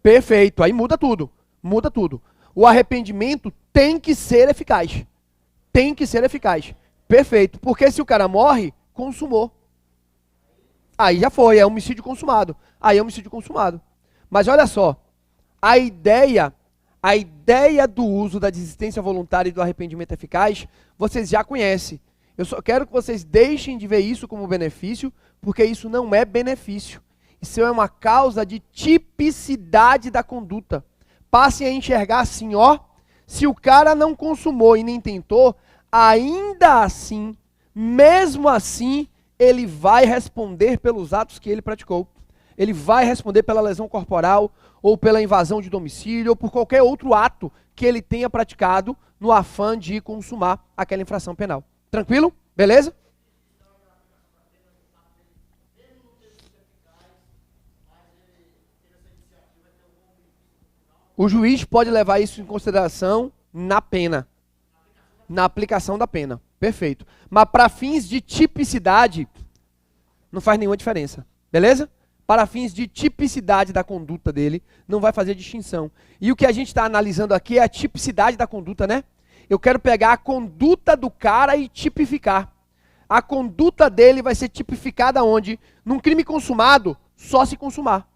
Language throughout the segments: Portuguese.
Perfeito, aí muda tudo. Muda tudo. O arrependimento tem que ser eficaz. Tem que ser eficaz. Perfeito. Porque se o cara morre, consumou. Aí já foi, é homicídio consumado. Aí é homicídio consumado. Mas olha só, a ideia do uso da desistência voluntária e do arrependimento eficaz, vocês já conhecem. Eu só quero que vocês deixem de ver isso como benefício, porque isso não é benefício. Isso é uma causa de tipicidade da conduta. Passem a enxergar assim, ó, se o cara não consumou e nem tentou, ainda assim, mesmo assim, ele vai responder pelos atos que ele praticou. Ele vai responder pela lesão corporal, ou pela invasão de domicílio, ou por qualquer outro ato que ele tenha praticado no afã de consumar aquela infração penal. Tranquilo? Beleza? O juiz pode levar isso em consideração na pena, na aplicação da pena. Perfeito. Mas para fins de tipicidade, não faz nenhuma diferença. Beleza? Para fins de tipicidade da conduta dele, não vai fazer distinção. E o que a gente está analisando aqui é a tipicidade da conduta, né? Eu quero pegar a conduta do cara e tipificar. A conduta dele vai ser tipificada onde? Num crime consumado, só se consumar.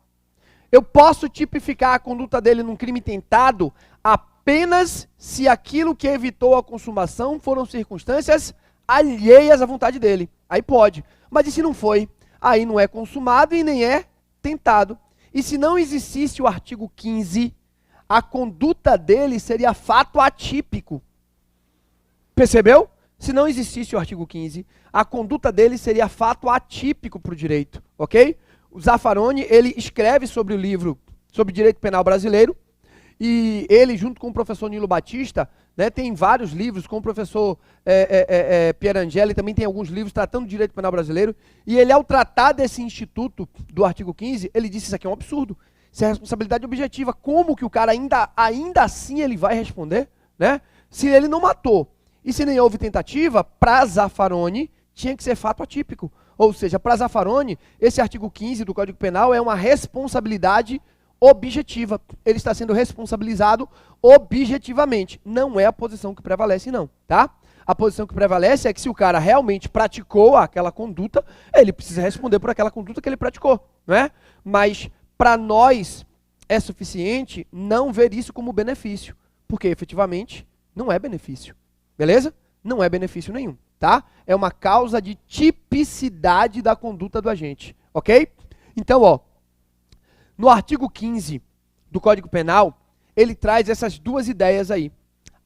Eu posso tipificar a conduta dele num crime tentado apenas se aquilo que evitou a consumação foram circunstâncias alheias à vontade dele. Aí pode. Mas e se não foi? Aí não é consumado e nem é tentado. E se não existisse o artigo 15, a conduta dele seria fato atípico. Percebeu? Se não existisse o artigo 15, a conduta dele seria fato atípico para o direito, ok? O Zaffaroni, ele escreve sobre o livro sobre direito penal brasileiro, e ele, junto com o professor Nilo Batista, né, tem vários livros, com o professor Pierangeli, também tem alguns livros tratando do direito penal brasileiro, e ele, ao tratar desse instituto do artigo 15, ele disse: isso aqui é um absurdo, isso é responsabilidade objetiva, como que o cara ainda assim ele vai responder, né? Se ele não matou, e se nem houve tentativa, para Zaffaroni, tinha que ser fato atípico. Ou seja, para Zaffaroni, esse artigo 15 do Código Penal é uma responsabilidade objetiva. Ele está sendo responsabilizado objetivamente. Não é a posição que prevalece, não, tá? A posição que prevalece é que se o cara realmente praticou aquela conduta, ele precisa responder por aquela conduta que ele praticou, não é? Mas para nós é suficiente não ver isso como benefício, porque efetivamente não é benefício. Beleza? Não é benefício nenhum, tá? É uma causa de tipicidade da conduta do agente, ok? Então, ó, no artigo 15 do Código Penal, ele traz essas duas ideias aí.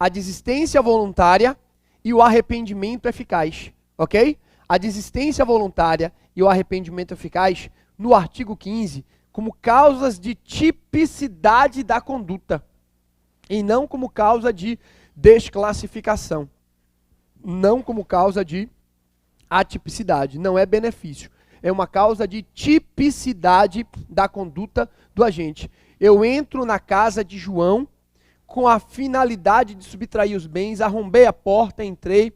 A desistência voluntária e o arrependimento eficaz, ok? A desistência voluntária e o arrependimento eficaz, no artigo 15, como causas de tipicidade da conduta, e não como causa de desclassificação. Não como causa de atipicidade, não é benefício. É uma causa de tipicidade da conduta do agente. Eu entro na casa de João com a finalidade de subtrair os bens, arrombei a porta, entrei,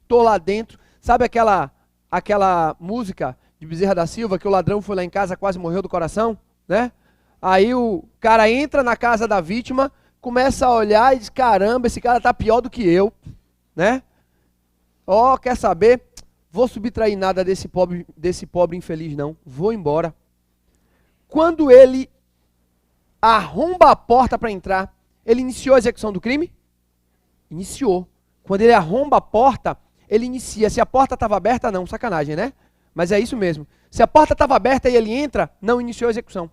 estou lá dentro. Sabe aquela música de Bezerra da Silva, que o ladrão foi lá em casa, quase morreu do coração, né? Aí o cara entra na casa da vítima, começa a olhar e diz: caramba, esse cara tá pior do que eu, né? Ó, quer saber? Vou subtrair nada desse pobre infeliz, não. Vou embora. Quando ele arromba a porta para entrar, ele iniciou a execução do crime? Iniciou. Quando ele arromba a porta, ele inicia. Se a porta estava aberta, não. Sacanagem, né? Mas é isso mesmo. Se a porta estava aberta e ele entra, não iniciou a execução.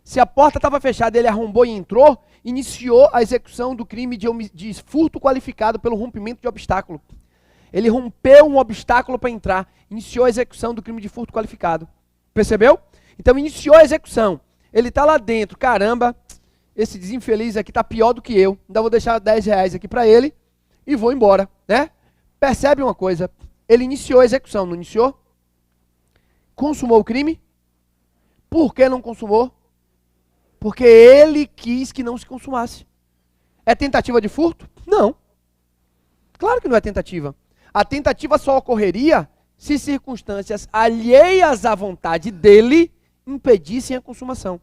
Se a porta estava fechada e ele arrombou e entrou, iniciou a execução do crime de furto qualificado pelo rompimento de obstáculo. Ele rompeu um obstáculo para entrar, iniciou a execução do crime de furto qualificado. Percebeu? Então iniciou a execução. Ele está lá dentro, caramba, esse desinfeliz aqui está pior do que eu, ainda vou deixar 10 reais aqui para ele e vou embora, né? Percebe uma coisa, ele iniciou a execução, não iniciou? Consumou o crime? Por que não consumou? Porque ele quis que não se consumasse. É tentativa de furto? Não. Claro que não é tentativa. A tentativa só ocorreria se circunstâncias alheias à vontade dele impedissem a consumação.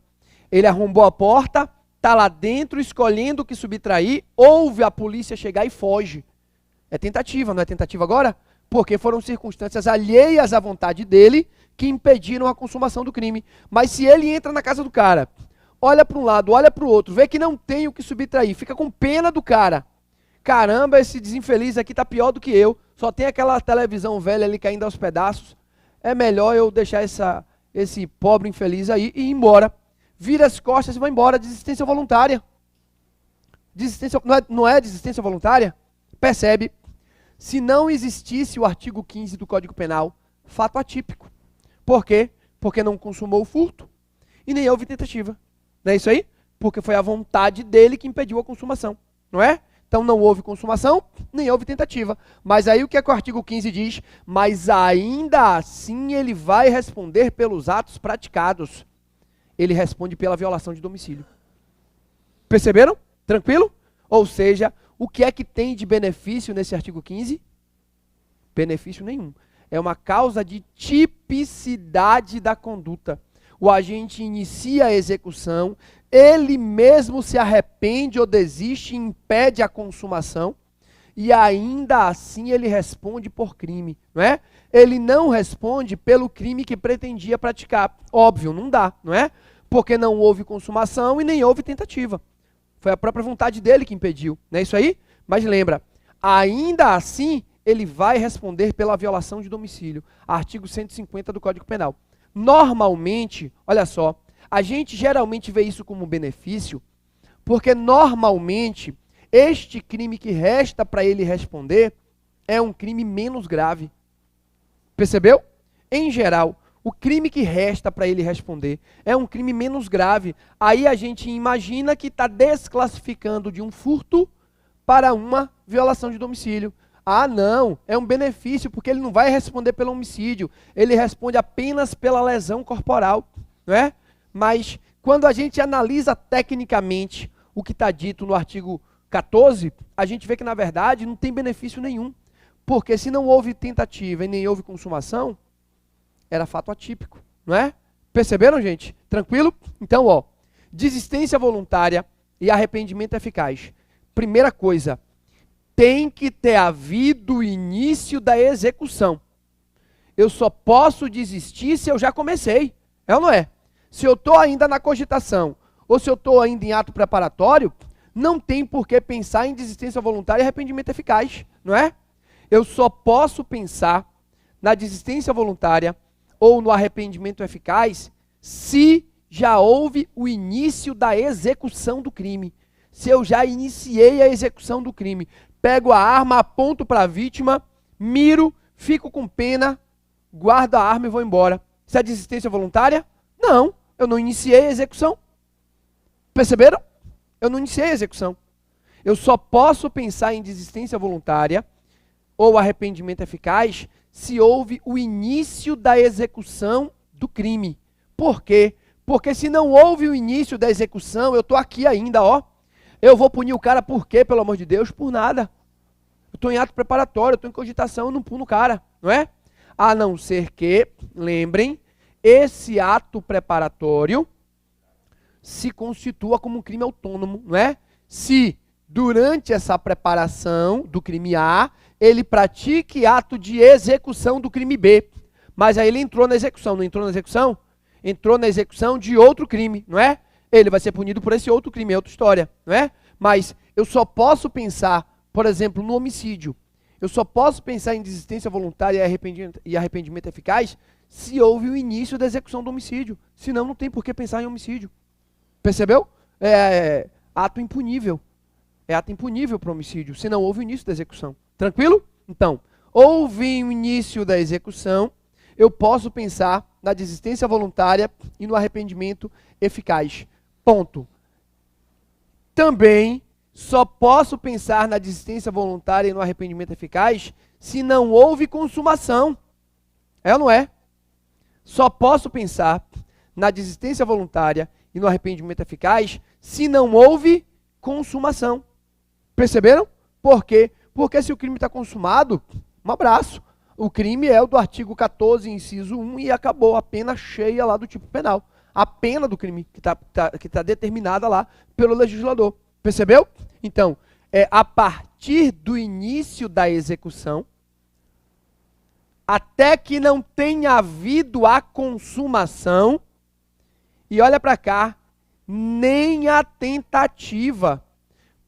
Ele arrombou a porta, está lá dentro escolhendo o que subtrair, ouve a polícia chegar e foge. É tentativa, não é tentativa agora? Porque foram circunstâncias alheias à vontade dele que impediram a consumação do crime. Mas se ele entra na casa do cara, olha para um lado, olha para o outro, vê que não tem o que subtrair, fica com pena do cara. Caramba, esse desinfeliz aqui tá pior do que eu, só tem aquela televisão velha ali caindo aos pedaços. É melhor eu deixar esse pobre infeliz aí e ir embora. Vira as costas e vai embora. Desistência voluntária. Desistência, não é desistência voluntária? Percebe? Se não existisse o artigo 15 do Código Penal, fato atípico. Por quê? Porque não consumou o furto e nem houve tentativa. Não é isso aí? Porque foi a vontade dele que impediu a consumação. Não é? Então não houve consumação, nem houve tentativa. Mas aí o que é que o artigo 15 diz? Mas ainda assim ele vai responder pelos atos praticados. Ele responde pela violação de domicílio. Perceberam? Tranquilo? Ou seja, o que é que tem de benefício nesse artigo 15? Benefício nenhum. É uma causa de tipicidade da conduta. O agente inicia a execução, ele mesmo se arrepende ou desiste e impede a consumação, e ainda assim ele responde por crime, não é? Ele não responde pelo crime que pretendia praticar. Óbvio, não dá, não é? Porque não houve consumação e nem houve tentativa. Foi a própria vontade dele que impediu, não é isso aí? Mas lembra, ainda assim ele vai responder pela violação de domicílio. Artigo 150 do Código Penal. Normalmente, olha só, a gente geralmente vê isso como benefício, porque normalmente este crime que resta para ele responder é um crime menos grave. Percebeu? Em geral, o crime que resta para ele responder é um crime menos grave. Aí a gente imagina que está desclassificando de um furto para uma violação de domicílio. Ah, não, é um benefício, porque ele não vai responder pelo homicídio, ele responde apenas pela lesão corporal, não é? Mas quando a gente analisa tecnicamente o que está dito no artigo 14, a gente vê que, na verdade, não tem benefício nenhum. Porque se não houve tentativa e nem houve consumação, era fato atípico, não é? Perceberam, gente? Tranquilo? Então, ó, desistência voluntária e arrependimento eficaz. Primeira coisa, tem que ter havido o início da execução. Eu só posso desistir se eu já comecei. É ou não é? Se eu estou ainda na cogitação, ou se eu estou ainda em ato preparatório, não tem por que pensar em desistência voluntária e arrependimento eficaz, não é? Eu só posso pensar na desistência voluntária ou no arrependimento eficaz se já houve o início da execução do crime. Se eu já iniciei a execução do crime. Pego a arma, aponto para a vítima, miro, fico com pena, guardo a arma e vou embora. Isso é desistência voluntária? Não, eu não iniciei a execução. Perceberam? Eu não iniciei a execução. Eu só posso pensar em desistência voluntária ou arrependimento eficaz se houve o início da execução do crime. Por quê? Porque se não houve o início da execução, eu estou aqui ainda, ó. Eu vou punir o cara por quê, pelo amor de Deus? Por nada. Eu estou em ato preparatório, eu estou em cogitação, eu não puno o cara, não é? A não ser que, lembrem, esse ato preparatório se constitua como um crime autônomo, não é? Se, durante essa preparação do crime A, ele pratique ato de execução do crime B. Mas aí ele entrou na execução, não entrou na execução? Entrou na execução de outro crime, não é? Ele vai ser punido por esse outro crime, é outra história, não é? Mas eu só posso pensar, por exemplo, no homicídio. Eu só posso pensar em desistência voluntária e arrependimento eficaz se houve o início da execução do homicídio. Senão não tem por que pensar em homicídio. Percebeu? É ato impunível. É ato impunível para o homicídio, se não houve o início da execução. Tranquilo? Então, houve o início da execução, eu posso pensar na desistência voluntária e no arrependimento eficaz. Ponto. Também só posso pensar na desistência voluntária e no arrependimento eficaz se não houve consumação. É ou não é? Só posso pensar na desistência voluntária e no arrependimento eficaz se não houve consumação. Perceberam? Por quê? Porque se o crime está consumado, um abraço. O crime é o do artigo 14, inciso 1, e acabou a pena cheia lá do tipo penal. a pena do crime que tá determinada lá pelo legislador. Percebeu? Então, é a partir do início da execução, até que não tenha havido a consumação, e olha para cá, nem a tentativa,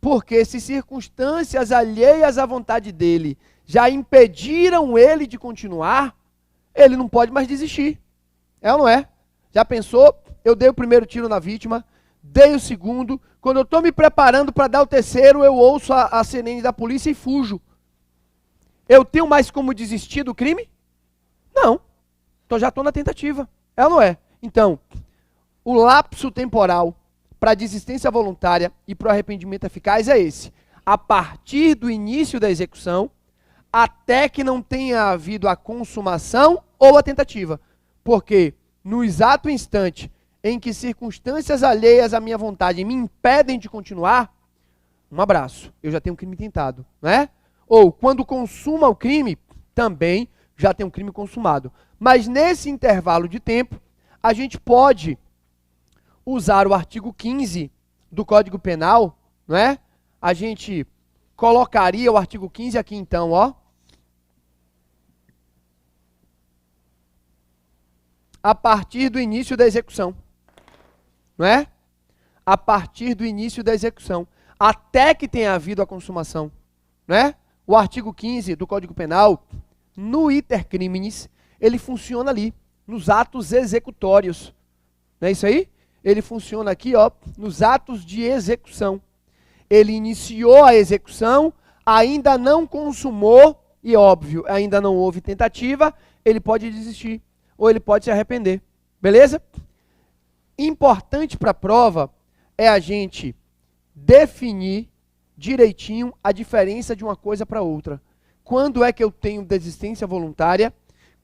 porque se circunstâncias alheias à vontade dele já impediram ele de continuar, ele não pode mais desistir. É ou não é? Já pensou? Eu dei o primeiro tiro na vítima, dei o segundo, quando eu estou me preparando para dar o terceiro, eu ouço a sirene da polícia e fujo. Eu tenho mais como desistir do crime? Não. Então já estou na tentativa. É ou não é? Então, o lapso temporal para a desistência voluntária e para o arrependimento eficaz é esse. A partir do início da execução, até que não tenha havido a consumação ou a tentativa. Porque no exato instante em que circunstâncias alheias à minha vontade me impedem de continuar, um abraço, eu já tenho um crime tentado, não é? Ou quando consuma o crime, também já tem um crime consumado. Mas nesse intervalo de tempo, a gente pode usar o artigo 15 do Código Penal, não é? A gente colocaria o artigo 15 aqui então, ó. A partir do início da execução. Não é? A partir do início da execução. Até que tenha havido a consumação. Não é? O artigo 15 do Código Penal, no iter criminis, ele funciona ali, nos atos executórios. Não é isso aí? Ele funciona aqui, ó, nos atos de execução. Ele iniciou a execução, ainda não consumou, e óbvio, ainda não houve tentativa, ele pode desistir, ou ele pode se arrepender. Beleza? Importante para a prova é a gente definir direitinho a diferença de uma coisa para outra. Quando é que eu tenho desistência voluntária?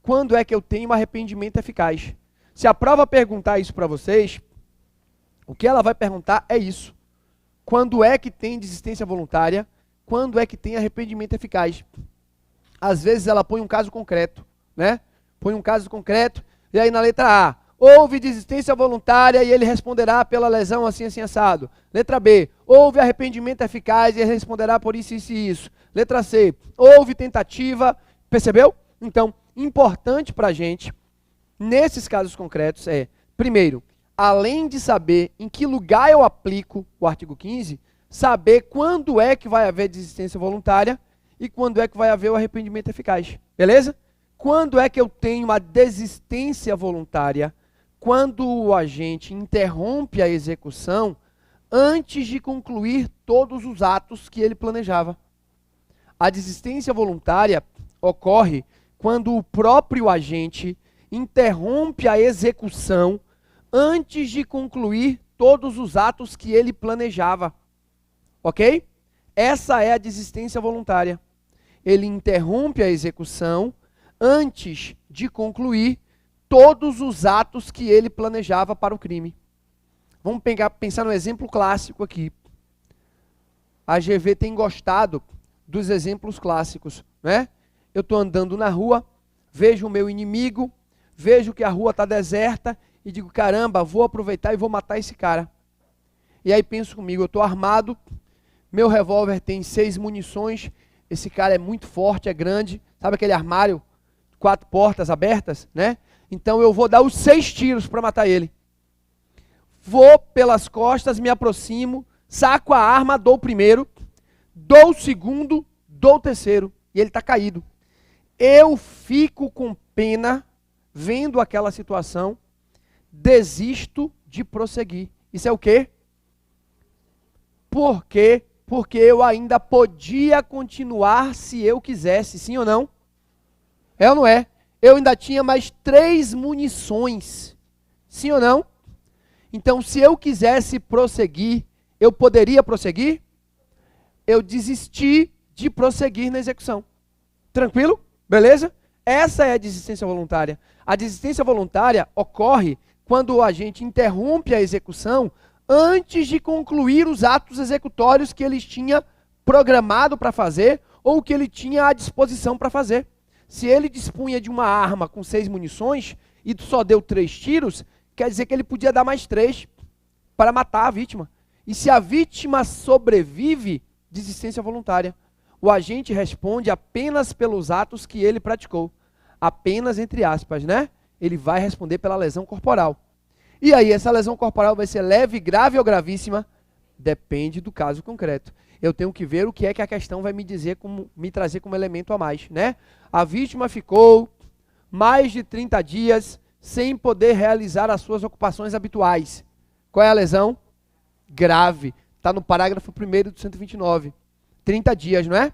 Quando é que eu tenho arrependimento eficaz? Se a prova perguntar isso para vocês, o que ela vai perguntar é isso. Quando é que tem desistência voluntária? Quando é que tem arrependimento eficaz? Às vezes ela põe um caso concreto, né? Põe um caso concreto, e aí na letra A, houve desistência voluntária e ele responderá pela lesão assim, assim, assado. Letra B, houve arrependimento eficaz e ele responderá por isso, isso e isso. Letra C, houve tentativa, percebeu? Então, importante para a gente, nesses casos concretos, é, primeiro, além de saber em que lugar eu aplico o artigo 15, saber quando é que vai haver desistência voluntária e quando é que vai haver o arrependimento eficaz. Beleza? Quando é que eu tenho uma desistência voluntária? Quando o agente interrompe a execução antes de concluir todos os atos que ele planejava. A desistência voluntária ocorre quando o próprio agente interrompe a execução antes de concluir todos os atos que ele planejava. Ok? Essa é a desistência voluntária. Ele interrompe a execução antes de concluir todos os atos que ele planejava para o crime. Vamos pensar no exemplo clássico aqui. A GV tem gostado dos exemplos clássicos, né? Eu estou andando na rua, vejo o meu inimigo, vejo que a rua está deserta e digo, caramba, vou aproveitar e vou matar esse cara. E aí penso comigo, eu estou armado, meu revólver tem 6 munições, esse cara é muito forte, é grande, sabe aquele armário, 4 portas abertas, né? Então eu vou dar os 6 tiros para matar ele. Vou pelas costas, me aproximo, saco a arma, dou o primeiro, dou o segundo, dou o terceiro, e ele está caído. Eu fico com pena, vendo aquela situação, desisto de prosseguir. Isso é o quê? Por quê? Porque eu ainda podia continuar se eu quisesse, sim ou não? É ou não é? Eu ainda tinha mais 3 munições, sim ou não? Então, se eu quisesse prosseguir, eu poderia prosseguir? Eu desisti de prosseguir na execução. Tranquilo? Beleza? Essa é a desistência voluntária. A desistência voluntária ocorre quando o agente interrompe a execução antes de concluir os atos executórios que ele tinha programado para fazer ou que ele tinha à disposição para fazer. Se ele dispunha de uma arma com 6 munições e só deu 3 tiros, quer dizer que ele podia dar mais 3 para matar a vítima. E se a vítima sobrevive, desistência voluntária. O agente responde apenas pelos atos que ele praticou. Apenas entre aspas, né? Ele vai responder pela lesão corporal. E aí, essa lesão corporal vai ser leve, grave ou gravíssima? Depende do caso concreto. Eu tenho que ver o que é que a questão vai me dizer, me trazer como elemento a mais, né? A vítima ficou mais de 30 dias sem poder realizar as suas ocupações habituais. Qual é a lesão? Grave. Está no parágrafo 1º do 129. 30 dias, não é?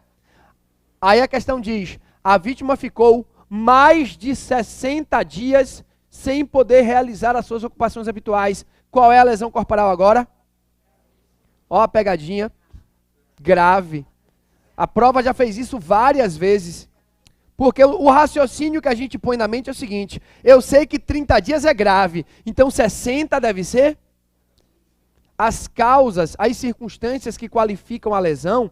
Aí a questão diz, a vítima ficou mais de 60 dias sem poder realizar as suas ocupações habituais. Qual é a lesão corporal agora? Ó a pegadinha. Grave. A prova já fez isso várias vezes. Porque o raciocínio que a gente põe na mente é o seguinte, eu sei que 30 dias é grave, então 60 deve ser? As causas, as circunstâncias que qualificam a lesão,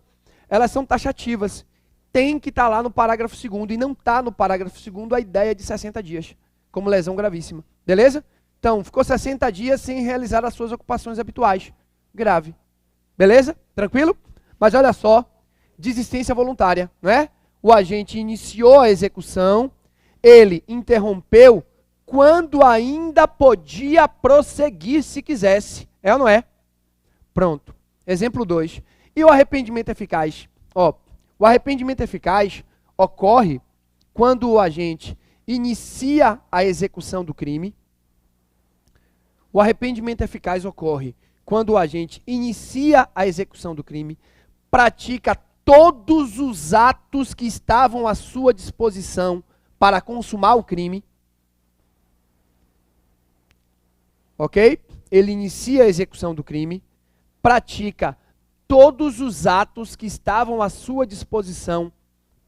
elas são taxativas. Tem que estar lá no parágrafo 2º e não está no parágrafo 2º a ideia de 60 dias, como lesão gravíssima. Beleza? Então, ficou 60 dias sem realizar as suas ocupações habituais. Grave. Beleza? Tranquilo? Mas olha só, desistência voluntária, não é? O agente iniciou a execução, ele interrompeu quando ainda podia prosseguir se quisesse. É ou não é? Pronto. Exemplo 2. E o arrependimento eficaz? Ó, o arrependimento eficaz ocorre quando o agente inicia a execução do crime. O arrependimento eficaz ocorre quando o agente inicia a execução do crime, pratica todos os atos que estavam à sua disposição para consumar o crime. Ok? Ele inicia a execução do crime, pratica todos os atos que estavam à sua disposição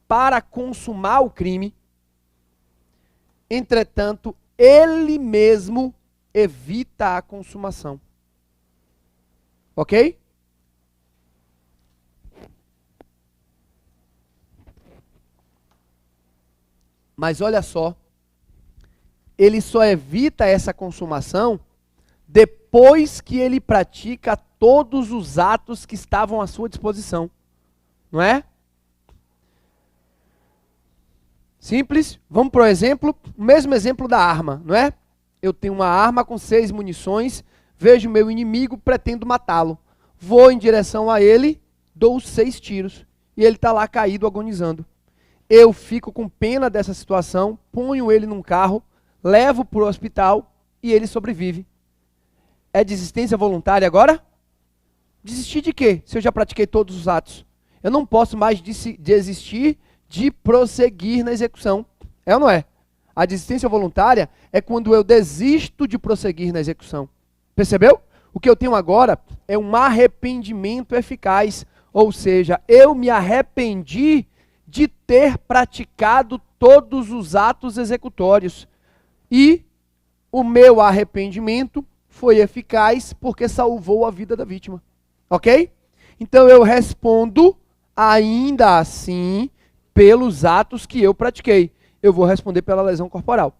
para consumar o crime. Entretanto, ele mesmo evita a consumação. Ok? Mas olha só, ele só evita essa consumação depois que ele pratica todos os atos que estavam à sua disposição. Não é? Simples. Vamos para o exemplo, o mesmo exemplo da arma, não é? Eu tenho uma arma com 6 munições, vejo meu inimigo, pretendo matá-lo. Vou em direção a ele, dou 6 tiros. E ele está lá caído, agonizando. Eu fico com pena dessa situação, ponho ele num carro, levo para o hospital e ele sobrevive. É desistência voluntária agora? Desistir de quê? Se eu já pratiquei todos os atos. Eu não posso mais desistir de prosseguir na execução. É ou não é? A desistência voluntária é quando eu desisto de prosseguir na execução. Percebeu? O que eu tenho agora é um arrependimento eficaz. Ou seja, eu me arrependi de ter praticado todos os atos executórios. E o meu arrependimento foi eficaz porque salvou a vida da vítima. Ok? Então eu respondo ainda assim pelos atos que eu pratiquei. Eu vou responder pela lesão corporal.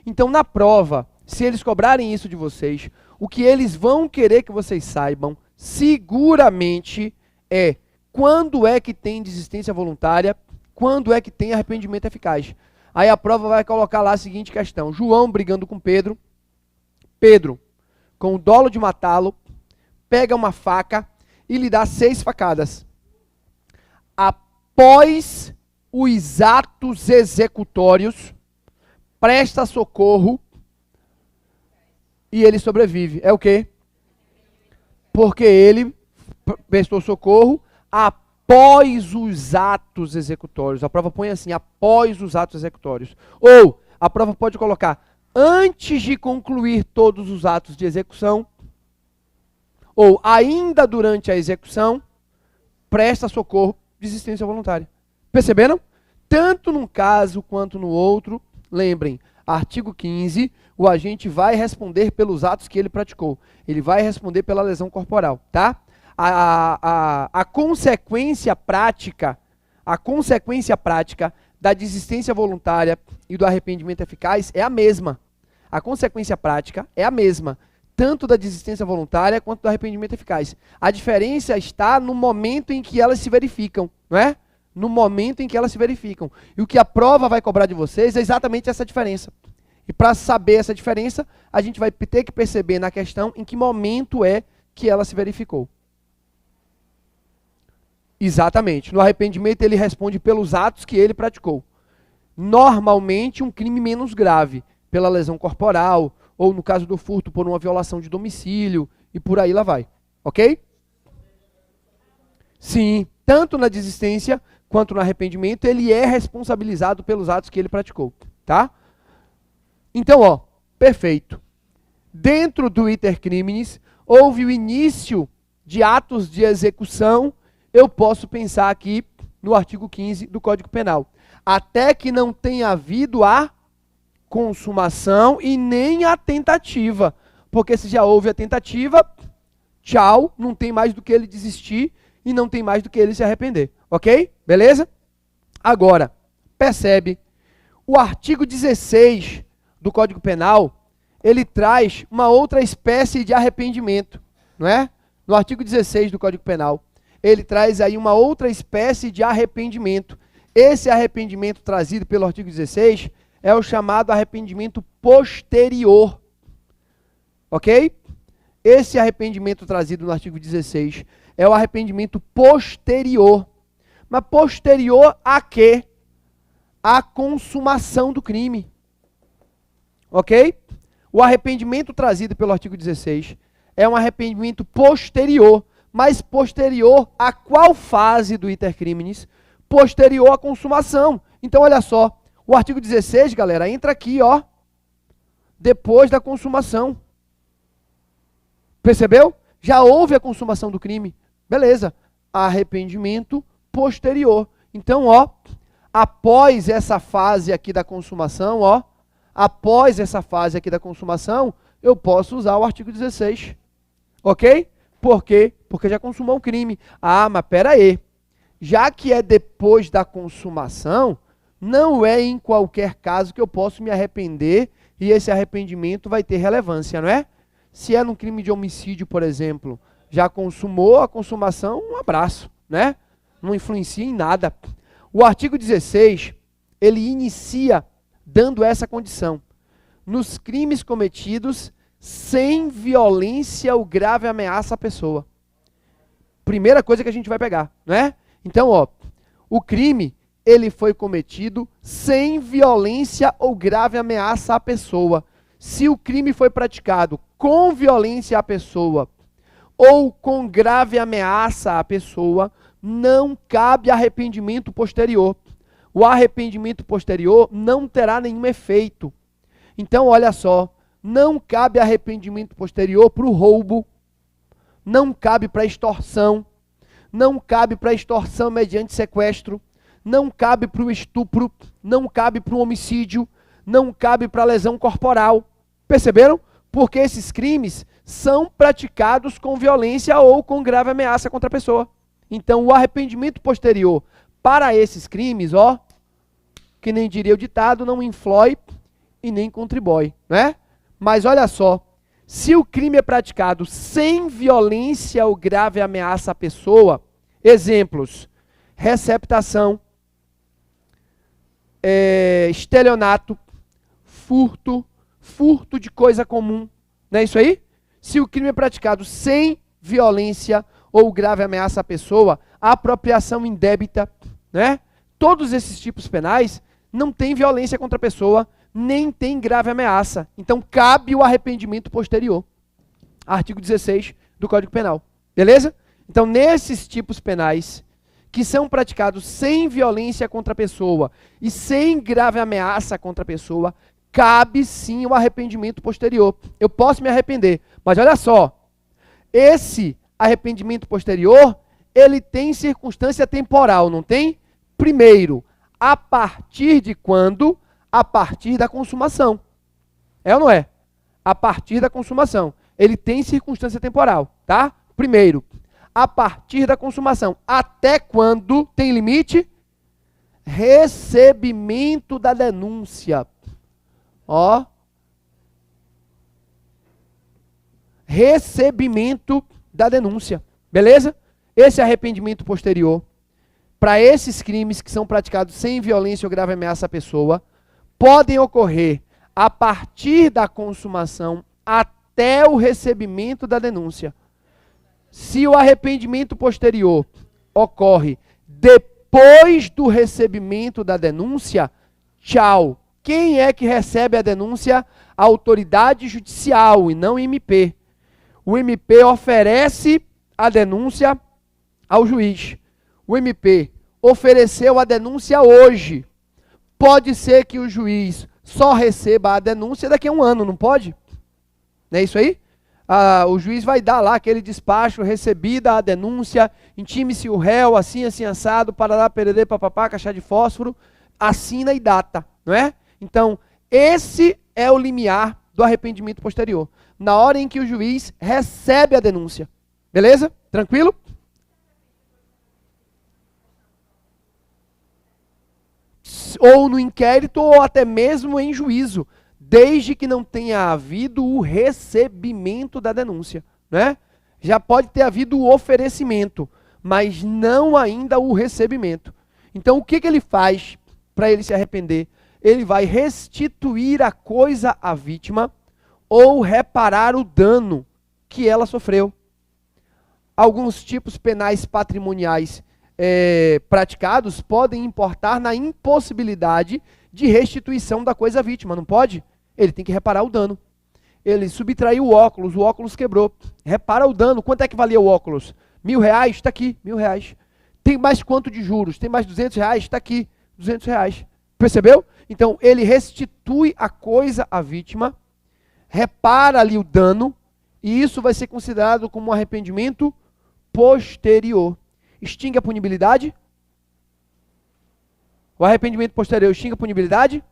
Então na prova, se eles cobrarem isso de vocês, o que eles vão querer que vocês saibam, seguramente, é quando é que tem desistência voluntária, quando é que tem arrependimento eficaz. Aí a prova vai colocar lá a seguinte questão. João brigando com Pedro. Pedro, com o dolo de matá-lo, pega uma faca e lhe dá 6 facadas. Após os atos executórios, presta socorro e ele sobrevive. É o quê? Porque ele prestou socorro após os atos executórios. A prova põe assim, após os atos executórios. Ou a prova pode colocar antes de concluir todos os atos de execução, ou ainda durante a execução, presta socorro, desistência voluntária. Perceberam? Tanto num caso quanto no outro, lembrem, artigo 15, o agente vai responder pelos atos que ele praticou. Ele vai responder pela lesão corporal, tá? A consequência prática da desistência voluntária e do arrependimento eficaz é a mesma. A consequência prática é a mesma, tanto da desistência voluntária quanto do arrependimento eficaz. A diferença está no momento em que elas se verificam, não é? No momento em que elas se verificam. E o que a prova vai cobrar de vocês é exatamente essa diferença. E para saber essa diferença, a gente vai ter que perceber na questão em que momento é que ela se verificou. Exatamente. No arrependimento ele responde pelos atos que ele praticou. Normalmente um crime menos grave, pela lesão corporal, ou no caso do furto, por uma violação de domicílio, e por aí lá vai. Ok? Sim, tanto na desistência quanto no arrependimento, ele é responsabilizado pelos atos que ele praticou. Tá? Então, ó, perfeito. Dentro do iter criminis, houve o início de atos de execução, eu posso pensar aqui no artigo 15 do Código Penal. Até que não tenha havido a consumação e nem a tentativa. Porque se já houve a tentativa, tchau, não tem mais do que ele desistir e não tem mais do que ele se arrepender. Ok? Beleza? Agora, percebe, o artigo 16 do Código Penal, ele traz uma outra espécie de arrependimento, não é? No artigo 16 do Código Penal, ele traz aí uma outra espécie de arrependimento. Esse arrependimento trazido pelo artigo 16 é o chamado arrependimento posterior. Ok? Esse arrependimento trazido no artigo 16 é o arrependimento posterior. Mas posterior a quê? A consumação do crime. Ok? O arrependimento trazido pelo artigo 16 é um arrependimento posterior. Mas posterior a qual fase do iter criminis? Posterior à consumação. Então, olha só, o artigo 16, galera, entra aqui, ó, depois da consumação. Percebeu? Já houve a consumação do crime. Beleza. Arrependimento posterior. Então, ó, após essa fase aqui da consumação, ó, após essa fase aqui da consumação, eu posso usar o artigo 16. Ok? Por quê? Porque já consumou o crime. Ah, mas pera aí. Já que é depois da consumação, não é em qualquer caso que eu posso me arrepender e esse arrependimento vai ter relevância, não é? Se é num crime de homicídio, por exemplo, já consumou a consumação, um abraço, né? Não influencia em nada. O artigo 16, ele inicia dando essa condição. Nos crimes cometidos sem violência ou grave ameaça à pessoa. Primeira coisa que a gente vai pegar, não é? Então, ó, o crime, ele foi cometido sem violência ou grave ameaça à pessoa. Se o crime foi praticado com violência à pessoa ou com grave ameaça à pessoa, não cabe arrependimento posterior. O arrependimento posterior não terá nenhum efeito. Então, olha só, não cabe arrependimento posterior para o roubo, não cabe para extorsão, não cabe para extorsão mediante sequestro, não cabe para o estupro, não cabe para o homicídio, não cabe para a lesão corporal. Perceberam? Porque esses crimes são praticados com violência ou com grave ameaça contra a pessoa. Então, o arrependimento posterior para esses crimes, ó, que nem diria o ditado, não influi e nem contribui, né? Mas olha só, se o crime é praticado sem violência ou grave ameaça à pessoa, exemplos, receptação, estelionato, furto de coisa comum, não é isso aí? Se o crime é praticado sem violência ou grave ameaça à pessoa, apropriação indébita, né? Todos esses tipos penais não têm violência contra a pessoa, nem tem grave ameaça. Então, cabe o arrependimento posterior. Artigo 16 do Código Penal. Beleza? Então, nesses tipos penais que são praticados sem violência contra a pessoa e sem grave ameaça contra a pessoa, cabe sim o arrependimento posterior. Eu posso me arrepender, mas olha só, esse arrependimento posterior, ele tem circunstância temporal, não tem? Primeiro, a partir de quando? A partir da consumação. É ou não é? A partir da consumação. Ele tem circunstância temporal, tá? Primeiro, a partir da consumação. Até quando tem limite? Recebimento da denúncia. Ó, recebimento da denúncia. Beleza? Esse arrependimento posterior, para esses crimes que são praticados sem violência ou grave ameaça à pessoa, podem ocorrer a partir da consumação até o recebimento da denúncia. Se o arrependimento posterior ocorre depois do recebimento da denúncia, tchau. Quem é que recebe a denúncia? A autoridade judicial e não o MP. O MP oferece a denúncia ao juiz. O MP ofereceu a denúncia hoje. Pode ser que o juiz só receba a denúncia daqui a um ano, não pode? Não é isso aí? O juiz vai dar lá aquele despacho, recebida a denúncia, intime-se o réu, assim, assim, assado, parará, pererê, papapá, caixa de fósforo, assina e data, não é? Então, esse é o limiar do arrependimento posterior. Na hora em que o juiz recebe a denúncia. Beleza? Tranquilo? Ou no inquérito, ou até mesmo em juízo, desde que não tenha havido o recebimento da denúncia, né? Já pode ter havido o oferecimento, mas não ainda o recebimento. Então, o que ele faz para ele se arrepender? Ele vai restituir a coisa à vítima ou reparar o dano que ela sofreu. Alguns tipos penais patrimoniais praticados podem importar na impossibilidade de restituição da coisa à vítima, não pode? Ele tem que reparar o dano. Ele subtraiu o óculos quebrou. Repara o dano. Quanto é que valia o óculos? R$1.000? Está aqui, R$1.000. Tem mais quanto de juros? Tem mais R$200? Está aqui, R$200. Percebeu? Então, ele restitui a coisa à vítima, repara ali o dano, e isso vai ser considerado como um arrependimento posterior. Extingue a punibilidade? O arrependimento posterior extingue a punibilidade?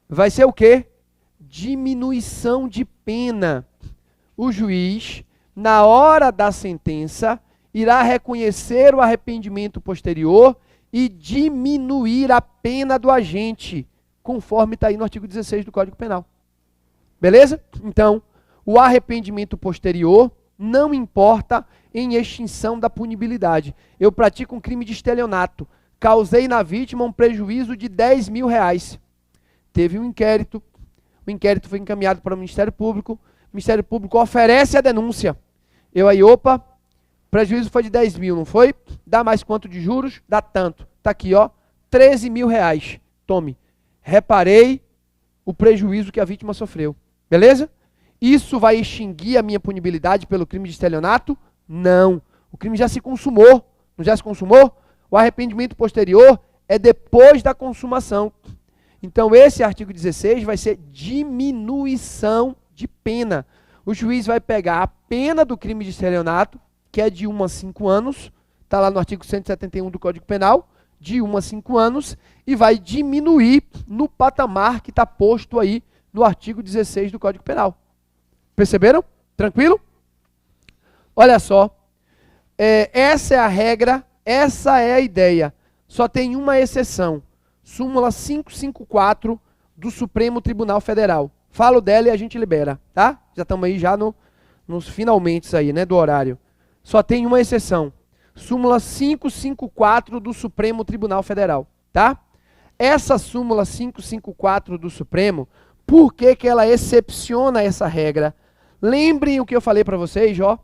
Vai ser o quê? Diminuição de pena. O juiz, na hora da sentença, irá reconhecer o arrependimento posterior e diminuir a pena do agente, conforme está aí no artigo 16 do Código Penal. Beleza? Então, o arrependimento posterior não importa em extinção da punibilidade. Eu pratico um crime de estelionato, causei na vítima um prejuízo de R$10.000. Teve um inquérito, o inquérito foi encaminhado para o Ministério Público oferece a denúncia. Eu aí, opa, prejuízo foi de 10 mil, não foi? Dá mais quanto de juros? Dá tanto. Está aqui, ó, R$13.000. Tome. Reparei o prejuízo que a vítima sofreu. Beleza? Isso vai extinguir a minha punibilidade pelo crime de estelionato? Não. O crime já se consumou. Não já se consumou? O arrependimento posterior é depois da consumação. Então, esse artigo 16 vai ser diminuição de pena. O juiz vai pegar a pena do crime de estelionato, que é de 1 a 5 anos, está lá no artigo 171 do Código Penal, de 1 a 5 anos, e vai diminuir no patamar que está posto aí no artigo 16 do Código Penal. Perceberam? Tranquilo? Olha só, essa é a regra, essa é a ideia. Só tem uma exceção. Súmula 554 do Supremo Tribunal Federal. Falo dela e a gente libera, tá? Já estamos aí já nos finalmente aí, né, do horário. Só tem uma exceção. Súmula 554 do Supremo Tribunal Federal, tá? Essa súmula 554 do Supremo, por que que ela excepciona essa regra? Lembrem o que eu falei para vocês, ó.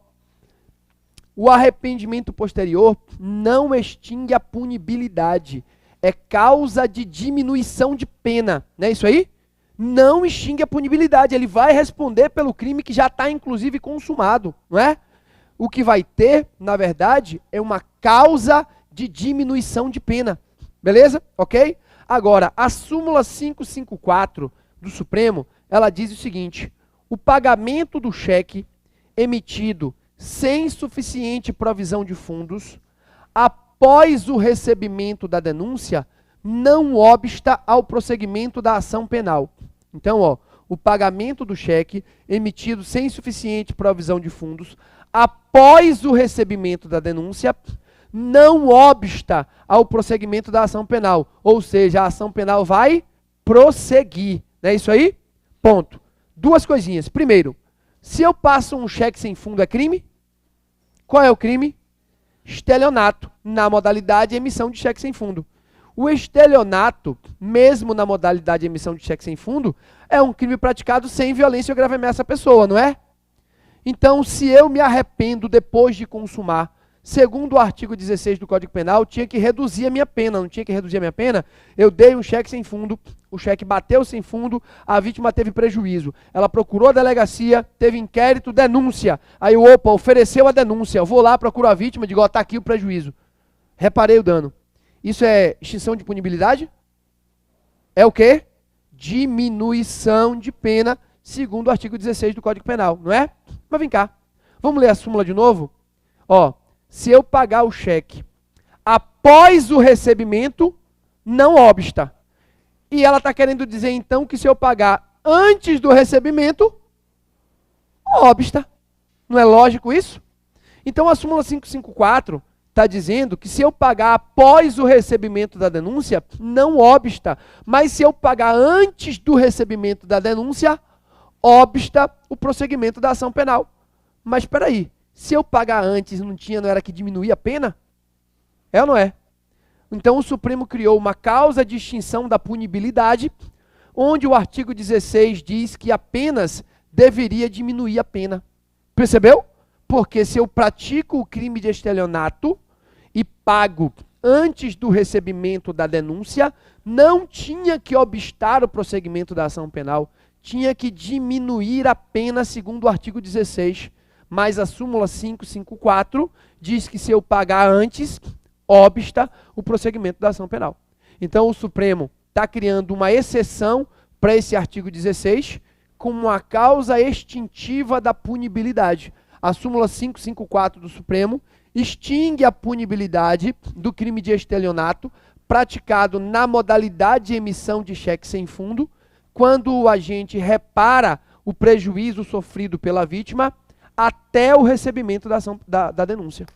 O arrependimento posterior não extingue a punibilidade. É causa de diminuição de pena, não é isso aí? Não extingue a punibilidade, ele vai responder pelo crime que já está inclusive consumado, não é? O que vai ter, na verdade, é uma causa de diminuição de pena, beleza? Ok? Agora, a súmula 554 do Supremo, ela diz o seguinte: o pagamento do cheque emitido sem suficiente provisão de fundos, após o recebimento da denúncia, não obsta ao prosseguimento da ação penal. Então, ó, o pagamento do cheque emitido sem suficiente provisão de fundos, após o recebimento da denúncia, não obsta ao prosseguimento da ação penal. Ou seja, a ação penal vai prosseguir. Não é isso aí? Ponto. Duas coisinhas. Primeiro, Se eu passo um cheque sem fundo, é crime? Qual é o crime? Estelionato, na modalidade emissão de cheque sem fundo. O estelionato, mesmo na modalidade de emissão de cheque sem fundo, é um crime praticado sem violência ou grave ameaça à pessoa, não é? Então, se eu me arrependo depois de consumar, segundo o artigo 16 do Código Penal, tinha que reduzir a minha pena, não tinha que reduzir a minha pena? Eu dei um cheque sem fundo, o cheque bateu sem fundo, a vítima teve prejuízo. Ela procurou a delegacia, teve inquérito, denúncia. Aí, opa, ofereceu a denúncia. Eu vou lá, procuro a vítima, digo, ó, tá aqui o prejuízo. Reparei o dano. Isso é extinção de punibilidade? É o quê? Diminuição de pena, segundo o artigo 16 do Código Penal, não é? Mas vem cá, vamos ler a súmula de novo? Ó, se eu pagar o cheque após o recebimento, não obsta. E ela está querendo dizer, então, que se eu pagar antes do recebimento, obsta. Não é lógico isso? Então, a súmula 554 está dizendo que se eu pagar após o recebimento da denúncia, não obsta. Mas se eu pagar antes do recebimento da denúncia, obsta o prosseguimento da ação penal. Mas espera aí, se eu pagar antes não era que diminuir a pena? É ou não é? Então o Supremo criou uma causa de extinção da punibilidade, onde o artigo 16 diz que apenas deveria diminuir a pena. Percebeu? Porque se eu pratico o crime de estelionato e pago antes do recebimento da denúncia, não tinha que obstar o prosseguimento da ação penal, tinha que diminuir a pena segundo o artigo 16. Mas a súmula 554 diz que se eu pagar antes, obsta o prosseguimento da ação penal. Então o Supremo está criando uma exceção para esse artigo 16 como uma causa extintiva da punibilidade. A súmula 554 do Supremo extingue a punibilidade do crime de estelionato praticado na modalidade de emissão de cheque sem fundo, quando o agente repara o prejuízo sofrido pela vítima até o recebimento da denúncia.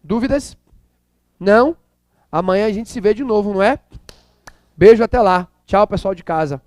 Dúvidas? Não? Amanhã a gente se vê de novo, não é? Beijo, até lá. Tchau, pessoal de casa.